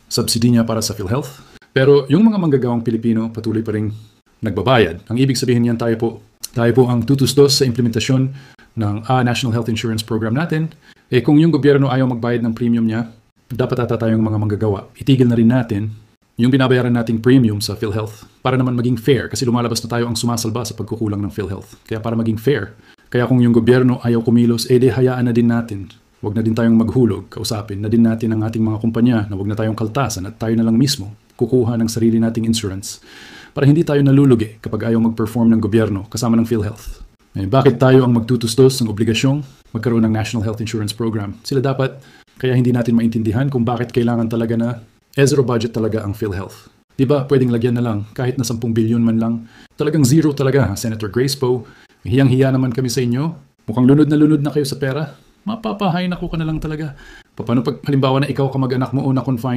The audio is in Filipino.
subsidy niya para sa PhilHealth. Pero yung mga manggagawang Pilipino patuloy pa rin nagbabayad. Ang ibig sabihin niyan tayo po ang tutustos sa implementasyon ng National Health Insurance Program natin. Kung yung gobyerno ayaw magbayad ng premium niya, dapat ata tayong mga manggagawa. Itigil na rin natin yung binabayaran nating premium sa PhilHealth para naman maging fair kasi lumalabas na tayo ang sumasalba sa pagkukulang ng PhilHealth. Kaya para maging fair, kaya kung yung gobyerno ayaw kumilos, hayaan na din natin. Huwag na din tayong maghulog, kausapin na din natin ang ating mga kumpanya na huwag na tayong kaltasan at tayo na lang mismo kukuha ng sarili nating insurance para hindi tayo nalulugi kapag ayaw mag-perform ng gobyerno kasama ng PhilHealth. Bakit tayo ang magtutustos ng obligasyong magkaroon ng National Health Insurance Program? Sila dapat, kaya hindi natin maintindihan kung bakit kailangan talaga na zero budget talaga ang PhilHealth. Diba, pwedeng lagyan na lang, kahit na 10 bilyon man lang. Talagang zero talaga, Senator Grace Poe. Hiyang-hiya naman kami sa inyo. Mukhang lunod na kayo sa pera. Mapapahay na ko ka na lang talaga. Paano pag halimbawa na ikaw kamag-anak mo o na-confine